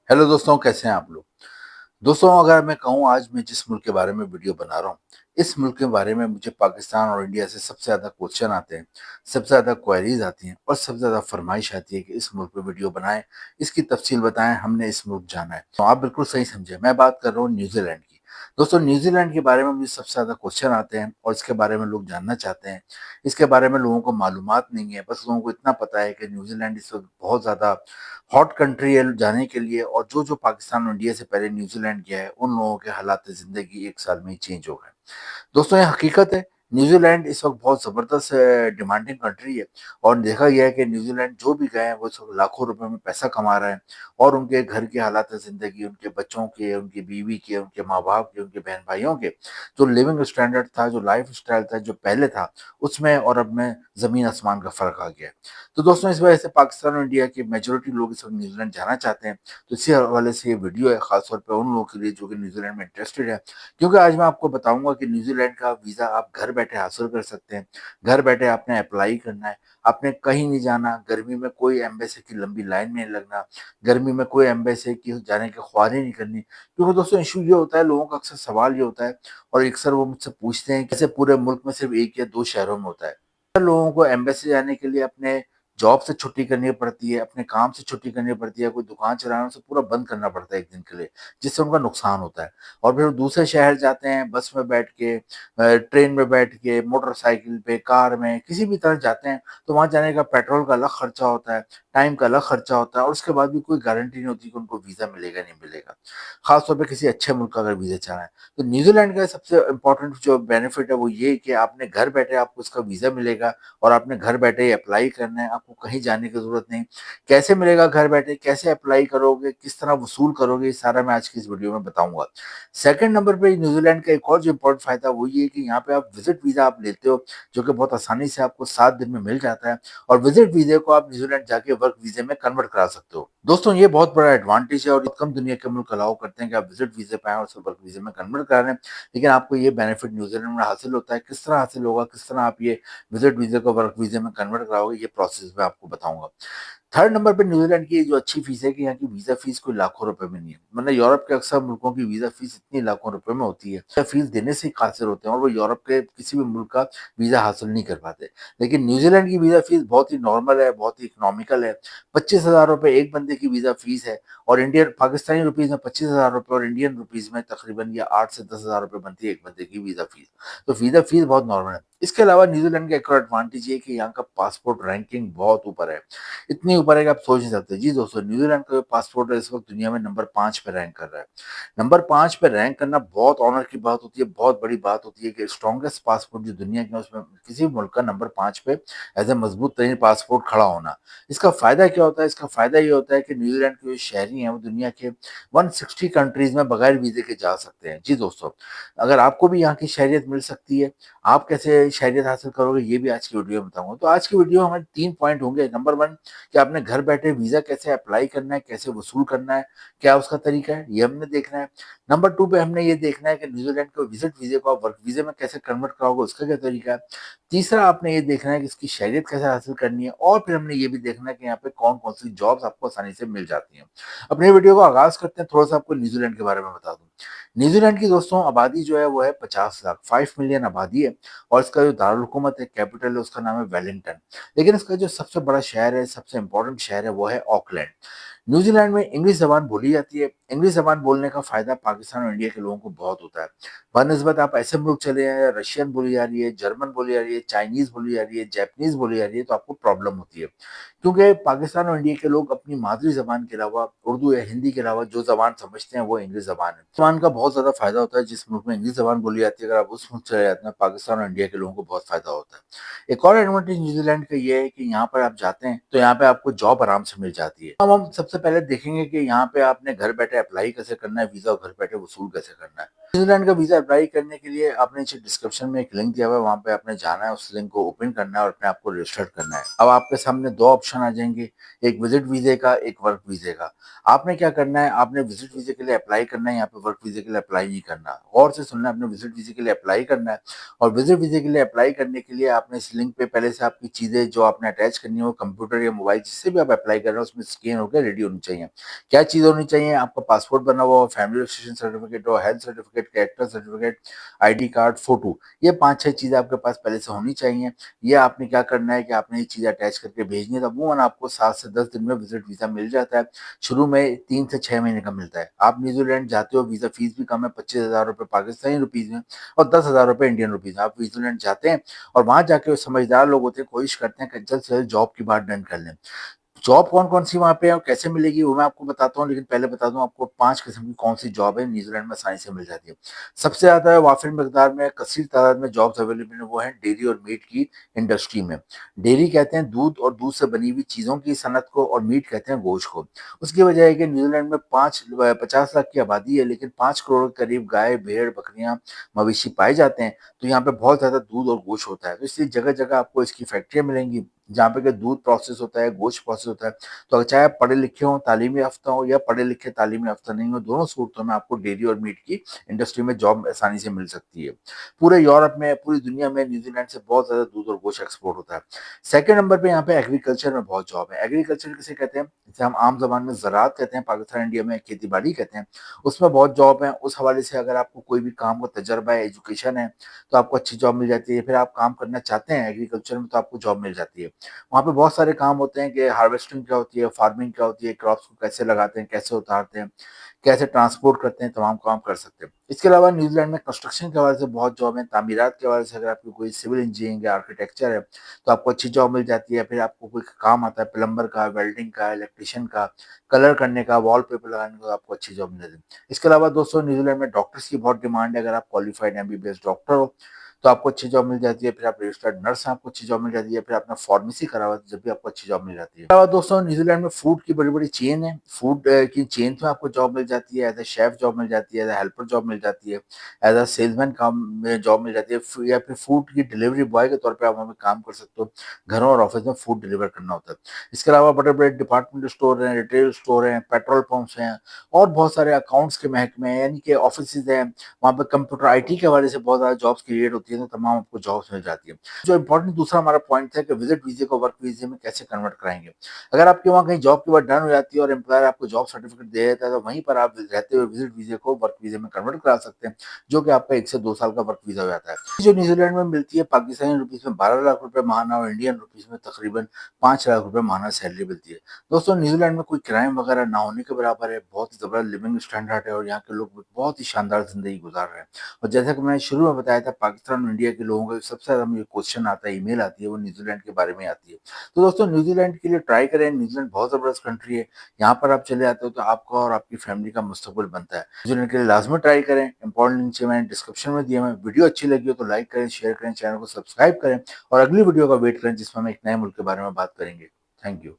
Hello दोस्तों, कैसे हैं आप लोग। दोस्तों, अगर मैं कहूँ आज मैं जिस मुल्क के बारे में वीडियो बना रहा हूँ, इस मुल्क के बारे में मुझे पाकिस्तान और इंडिया से सबसे ज़्यादा क्वेश्चन आते हैं, सबसे ज़्यादा क्वेरीज आती हैं और सबसे ज़्यादा फरमाइश आती है कि इस मुल्क पे वीडियो बनाएं, इसकी तफसील बताएं, हमने इस मुल्क जाना है। तो आप बिल्कुल सही समझे, मैं बात कर रहा हूँ न्यूजीलैंड की। दोस्तों, न्यूजीलैंड के बारे में मुझे सबसे ज़्यादा क्वेश्चन आते हैं और इसके बारे में लोग जानना चाहते हैं। इसके बारे में लोगों को मालूमात नहीं है, बस लोगों को इतना पता है कि न्यूजीलैंड इस वक्त बहुत ज़्यादा हॉट कंट्री है जाने के लिए, और जो पाकिस्तान और इंडिया से पहले न्यूजीलैंड गया है उन लोगों के हालात ज़िंदगी 1 साल में ही चेंज हो गए। दोस्तों, ये हकीकत है। न्यूजीलैंड इस वक्त बहुत ज़बरदस्त डिमांडिंग कंट्री है और देखा गया है कि न्यूजीलैंड जो भी गए हैं वो सब लाखों रुपए में पैसा कमा रहे हैं और उनके घर के हालात ज़िंदगी, उनके बच्चों के, उनकी बीवी के, उनके माँ-बाप के, उनके बहन-भाइयों के, जो लिविंग स्टैंडर्ड था, जो लाइफ स्टाइल था, जो पहले था, उसमें और अब में ज़मीन आसमान का फ़र्क आ गया है। तो दोस्तों, इस वजह से पाकिस्तान और इंडिया की मेजॉरिटी लोग इस वक्त न्यूजीलैंड जाना चाहते हैं। तो इसी हवाले से ये वीडियो है ख़ास तौर पे उन लोगों के लिए जो कि न्यूजीलैंड में इंटरेस्टेड है। क्योंकि आज मैं आपको बताऊँगा कि न्यूज़ीलैंड का वीज़ा आप घर बैठे हासिल कर सकते हैं। घर बैठे आपने अप्लाई करना है, आपने कहीं नहीं जाना, गर्मी में कोई एम्बेसी की लंबी लाइन में नहीं लगना, गर्मी में कोई एम्बेसी की जाने की ख्वारी नहीं करनी। क्योंकि दोस्तों, इश्यू ये होता है, लोगों का अक्सर सवाल ये होता है और अक्सर वो मुझसे पूछते हैं, कैसे पूरे मुल्क में सिर्फ़ 1 या 2 शहरों में होता है। लोगों को एम्बेसी जाने के लिए अपने जॉब से छुट्टी करनी पड़ती है, अपने काम से छुट्टी करनी पड़ती है, कोई दुकान चलाना है उसे पूरा बंद करना पड़ता है 1 दिन के लिए, जिससे उनका नुकसान होता है। और फिर वो दूसरे शहर जाते हैं बस में बैठ के, ट्रेन में बैठ के, मोटरसाइकिल पे, कार में, किसी भी तरह जाते हैं, तो वहाँ जाने का पेट्रोल का अलग खर्चा होता है, टाइम का अलग खर्चा होता है और उसके बाद भी कोई गारंटी नहीं होती कि उनको वीज़ा मिलेगा, नहीं मिलेगा। ख़ास तौर पे किसी अच्छे मुल्क का अगर वीज़ा चाह रहे हैं। तो न्यूज़ीलैंड का सबसे इम्पोर्टेंट जो बेनिफिट है वो ये कि आपने घर बैठे आपको उसका वीज़ा मिलेगा और आपने घर बैठे ही अप्लाई करना है, आपको कहीं जाने की ज़रूरत नहीं। कैसे मिलेगा घर बैठे, कैसे अप्लाई करोगे, किस तरह वसूल करोगे, ये सारा मैं आज की इस वीडियो में बताऊँगा। सेकंड नंबर पे न्यूज़ीलैंड का एक और जो इम्पोर्टेंट फ़ायदा वो ये है कि यहाँ पे आप विज़िट वीज़ा आप लेते हो, जो कि बहुत आसानी से आपको 7 दिन में मिल जाता है और विज़िट वीज़े को आप न्यूज़ीलैंड जाके वर्क वीज़े में कन्वर्ट करा सकते हो। दोस्तों, ये बहुत बड़ा एडवांटेज है और बहुत कम दुनिया के मुल्क अलाउ करते हैं कि आप विज़िट वीज़े पे आएँ और उसे वर्क वीज़े में कन्वर्ट करा लें। लेकिन आपको ये बेनिफिट न्यूज़ीलैंड में हासिल होता है। किस तरह हासिल होगा, किस तरह आप ये विज़िट वीज़े को वर्क वीज़े में कन्वर्ट कराओगे, ये प्रोसेस मैं आपको बताऊँगा। थर्ड नंबर पे न्यूज़ीलैंड की जो अच्छी फ़ीस है कि यहाँ की वीज़ा फ़ीस कोई लाखों रुपए में नहीं है। मतलब यूरोप के अक्सर मुल्कों की वीज़ा फ़ीस इतनी लाखों रुपए में होती है। फ़ीस देने से ही कासिर होते हैं और वो यूरोप के किसी भी मुल्क का वीज़ा हासिल नहीं कर पाते। लेकिन न्यूज़ीलैंड की वीज़ा फ़ीस बहुत ही नॉर्मल है, बहुत ही इकोनॉमिकल है। ₹25,000 एक बंदे की वीज़ा फ़ीस है और इंडियन पाकिस्तानी रुपीज़ में ₹25,000 और इंडियन रुपीज़ में तकरीबन ये 8 से ₹10,000 बनती है एक बंदे की वीज़ा फ़ीस। तो वीज़ा फ़ीस बहुत नॉर्मल है। इसके अलावा न्यूज़ीलैंड का एक और एडवांटेज ये है कि यहाँ का पासपोर्ट रैंकिंग बहुत ऊपर है। इतनी ऊपर है कि आप सोच नहीं सकते। जी दोस्तों, न्यूज़ीलैंड का जो पासपोर्ट है इस वक़्त दुनिया में नंबर 5 पे रैंक कर रहा है। नंबर 5 पे रैंक करना बहुत ऑनर की बात होती है, बहुत बड़ी बात होती है कि स्ट्रॉन्गेस्ट पासपोर्ट जो दुनिया के है उसमें किसी भी मुल्क का नंबर 5 पे एज़ अ मज़बूत तरीन पासपोर्ट खड़ा होना। इसका फ़ायदा क्या होता है? इसका फ़ायदा ये होता है कि न्यूज़ीलैंड के जो शहरी हैं वो दुनिया के 160 कंट्रीज़ में बगैर वीज़े के जा सकते हैं। जी दोस्तों, अगर आपको भी यहाँ की शहरियत मिल सकती है, आप कैसे शहरियत हासिल करोगे ये भी आज की वीडियो में बताऊँगा। तो आज की वीडियो में हमारे 3 पॉइंट होंगे। नंबर 1, कि आपने घर बैठे वीज़ा कैसे अप्लाई करना है, कैसे वसूल करना है, क्या उसका तरीका है, ये हमने देखना है। नंबर 2 पे हमने ये देखना है कि न्यूज़ीलैंड को विज़िट वीज़े को आप वर्क वीज़े में कैसे कन्वर्ट कराओगे, उसका क्या तरीका है। तीसरा, आपने ये देखना है कि इसकी शहरियत कैसे हासिल करनी है और फिर हमने ये भी देखना है कि यहाँ पे कौन-कौन सी जॉब्स आपको आसानी से मिल जाती हैं। अपनी वीडियो को आगाज़ करते हैं, थोड़ा-सा आपको न्यूज़ीलैंड के बारे में बता दूँ। न्यूज़ीलैंड की दोस्तों आबादी जो है वो है 50 लाख, 5 मिलियन आबादी है और इसका जो दारुल हुकूमत है, कैपिटल है, उसका नाम है वेलिंगटन। लेकिन इसका जो सबसे बड़ा शहर है, सबसे इम्पोर्टेंट शहर है, वो है ऑकलैंड। न्यूज़ीलैंड में इंग्लिश ज़बान बोली जाती है। इंग्लिश ज़बान बोलने का फ़ायदा पाकिस्तान और इंडिया के लोगों को बहुत होता है। बनिस्बत आप ऐसे मुल्क चले जाएँ, रशियन बोली जा रही है, जर्मन बोली जा रही है, चाइनीज़ बोली जा रही है, जापानीज़ बोली जा रही है, तो आपको प्रॉब्लम होती है। क्योंकि पाकिस्तान और इंडिया के लोग अपनी मादरी ज़बान के अलावा, उर्दू या हिंदी के अलावा जो ज़बान समझते हैं, वो इंग्लिश ज़बान है। ज़बान का बहुत ज़्यादा फ़ायदा होता है, जिस मुल्क में इंग्लिश ज़बान बोली जाती है, अगर आप उस मुल्क चले जाते हैं, पाकिस्तान और इंडिया के लोगों को बहुत फ़ायदा होता है। एक और एडवांटेज न्यूज़ीलैंड का ये है कि यहाँ पर आप जाते हैं, तो यहाँ पे आपको जॉब आराम से मिल जाती है। अब हम सबसे पहले देखेंगे कि यहाँ पे आपने घर बैठे अप्लाई कैसे करना है, वीज़ा घर बैठे वसूल कैसे करना है। न्यूज़ीलैंड का वीज़ा अप्लाई करने के लिए आपने नीचे डिस्क्रिप्शन में एक लिंक दिया हुआ है, वहाँ पे आपने जाना है, उस लिंक को ओपन करना है और अपने आप को रजिस्टर करना है। अब आपके सामने 2 ऑप्शन आ जाएँगे, एक विज़िट वीज़े का, एक वर्क वीज़े का। आपने क्या करना है, आपने विज़िट वीज़े के लिए अप्लाई करना है, यहाँ पे वर्क वीज़े के लिए अप्लाई नहीं करना। गौर से सुनना है, आपने विज़िट वीज़े के लिए अप्लाई करना है और विज़िट वीज़े के लिए अप्लाई करने के लिए आपने इस लिंक पे पहले से आपकी चीज़ें जो आपने अटैच करनी है, वो कंप्यूटर या मोबाइल जिससे भी आप अप्लाई कर रहे हो, उसमें स्कैन होके रेडी होनी चाहिए। क्या चीज़ होनी चाहिए? आपका पासपोर्ट बना हुआ हो, फैमिली रजिस्ट्रेशन सर्टिफिकेट हो, health certificate, character certificate, ID card, photo. ये 5-6 चीज़ें आपके पास पहले से होनी चाहिए। ये आपने क्या करना है कि आपने ये चीज़ें अटैच करके भेजनी है, तो अमूमन आपको 7 से 10 दिन में विज़िट वीज़ा मिल जाता है। शुरू में 3 से 6 महीने का मिलता है। आप न्यूज़ीलैंड जाते हो, वीज़ा फ़ीस भी कम है, ₹25,000 पाकिस्तानी रुपीज़ में और ₹10,000 इंडियन रुपीज़ में। आप न्यूज़ीलैंड जाते हैं और वहाँ जाके वो समझदार लोग होते हैं, कोशिश करते हैं कि जल्द से जल्द जॉब की बात डन कर लें। जॉब कौन-कौन सी वहाँ पे है और कैसे मिलेगी वो मैं आपको बताता हूँ, लेकिन पहले बता दूँ आपको 5 किस्म की कौन-सी जॉब है न्यूज़ीलैंड में आसानी से मिल जाती है। सबसे ज़्यादा वाफ़िर मिकदार में कसीर तादाद में जॉब्स अवेलेबल हैं, वो है डेयरी और मीट की इंडस्ट्री में। डेयरी कहते हैं दूध और दूध से बनी हुई चीज़ों की सनत को और मीट कहते हैं गोश्त को। उसकी वजह है कि न्यूज़ीलैंड में 50 लाख की आबादी है, लेकिन 5 करोड़ के करीब गाय, भेड़, बकरियाँ, मवेशी पाए जाते हैं, तो यहाँ पे बहुत ज़्यादा दूध और गोश्त होता है। तो इसलिए जगह-जगह आपको इसकी फैक्ट्रियाँ मिलेंगी, जहाँ पे कि दूध प्रोसेस होता है, गोश्त प्रोसेस होता है। तो चाहे आप पढ़े लिखे हों, तालीमी याफ़्ता हों या पढ़े लिखे तालीमी याफ़्ता नहीं हों, दोनों सूरतों में आपको डेयरी और मीट की इंडस्ट्री में जॉब आसानी से मिल सकती है। पूरे यूरोप में, पूरी दुनिया में न्यूज़ीलैंड से बहुत ज़्यादा दूध और गोश्त एक्सपोर्ट होता है। सेकंड नंबर पे यहाँ पे एग्रीकल्चर में बहुत जॉब है। एग्रीकल्चर किसे कहते हैं? जिसे हम आम ज़बान में ज़राअत कहते हैं, पाकिस्तान, इंडिया में खेती-बाड़ी कहते हैं। उसमें बहुत जॉब है। उस हवाले से अगर आपको कोई भी काम का तजुर्बा है, एजुकेशन है, तो आपको अच्छी जॉब मिल जाती है। फिर आप काम करना चाहते हैं एग्रीकल्चर में, तो आपको जॉब मिल जाती है। वहाँ पे बहुत सारे काम होते हैं कि हार्वेस्टिंग क्या होती है, फार्मिंग क्या होती है, क्रॉप्स को कैसे लगाते हैं, कैसे उतारते हैं, कैसे ट्रांसपोर्ट करते हैं, तमाम काम कर सकते हैं। इसके अलावा न्यूज़ीलैंड में कंस्ट्रक्शन के हवाले से बहुत जॉब है, तामीरात के हवाले से अगर आपकी कोई सिविल इंजीनियरिंग या आर्किटेक्चर है, तो आपको अच्छी जॉब मिल जाती है। फिर आपको कोई काम आता है प्लम्बर का, वेल्डिंग का, इलेक्ट्रीशियन का, कलर करने का, वॉलपेपर लगाने का, तो आपको अच्छी जॉब मिल जाती है। इसके अलावा दोस्तों न्यूज़ीलैंड में डॉक्टर्स की बहुत डिमांड है, अगर आप क्वालिफाइड एमबीबीएस डॉक्टर हो, तो आपको अच्छी जॉब मिल जाती है। फिर आप रजिस्टर्ड नर्स हैं, आपको अच्छी जॉब मिल जाती है। फिर आपने फार्मेसी करा हुआ है, जब भी आपको अच्छी जॉब मिल जाती है। इसके अलावा दोस्तों न्यूज़ीलैंड में फूड की बड़ी-बड़ी चेन है। फूड की चेन में आपको जॉब मिल जाती है, एज़ अ शेफ़ जॉब मिल जाती है, एज़ अ हेल्पर जॉब मिल जाती है, एज़ अ सेल्समैन काम में जॉब मिल जाती है, या फिर फूड की डिलीवरी बॉय के तौर पे आप वहाँ पे काम कर सकते हो। घरों और ऑफ़िस में फूड डिलीवर करना होता है। इसके अलावा बड़े-बड़े डिपार्टमेंटल स्टोर हैं, रिटेल स्टोर हैं, पेट्रोल पंप्स हैं और बहुत सारे अकाउंट्स के महकमे हैं, यानी कि ऑफ़िसेज़ हैं। वहाँ पे कंप्यूटर आईटी के हवाले से बहुत ज़्यादा जॉब्स क्रिएट होती है, तो तमाम आपको जॉब्स मिल जाती है। जो इम्पोर्टेंट दूसरा हमारा पॉइंट है कि विज़िट वीज़े को वर्क वीज़े में कैसे कन्वर्ट कराएँगे। अगर आपके वहाँ कहीं जॉब की बात डन हो जाती है और एम्प्लॉयर आपको जॉब सर्टिफिकेट दे देता है, तो वहीं पर आप रहते हुए विज़िट वीज़े को वर्क वीज़े में कन्वर्ट करा सकते हैं, जो कि आपका 1 से 2 साल का वर्क वीज़ा हो जाता है। जो न्यूज़ीलैंड में मिलती है पाकिस्तानी रुपीज़ में 12 लाख रुपए माहाना और इंडियन रुपीज़ में तकरीबन 5 लाख रुपए माहाना सैलरी मिलती है। दोस्तों न्यूज़ीलैंड में कोई क्राइम वगैरह ना होने के बराबर है, बहुत ही ज़बरदस्त लिविंग स्टैंडर्ड है और यहाँ के लोग बहुत ही शानदार ज़िंदगी गुज़ार रहे हैं। और जैसा कि मैंने शुरू में बताया था, पाकिस्तान और इंडिया के लोगों का सबसे ज़्यादा मुझे क्वेश्चन आता है, ईमेल आती है, वो न्यूज़ीलैंड के बारे में आती है। तो दोस्तों न्यूज़ीलैंड के लिए ट्राई करें, न्यूज़ीलैंड बहुत ज़बरदस्त कंट्री है। यहाँ पर आप चले जाते हो तो आपका और आपकी फैमिली का मुस्तकबिल बनता है। न्यूज़ीलैंड के लिए लाज़मी ट्राई करें, इम्पोर्टेंट लिंक मैंने डिस्क्रिप्शन में दिए हुए हैं। वीडियो अच्छी लगी हो तो लाइक करें, शेयर करें, चैनल को सब्सक्राइब करें और अगली वीडियो का वेट करें जिसमें हम एक नए मुल्क के बारे में बात करेंगे। Thank you.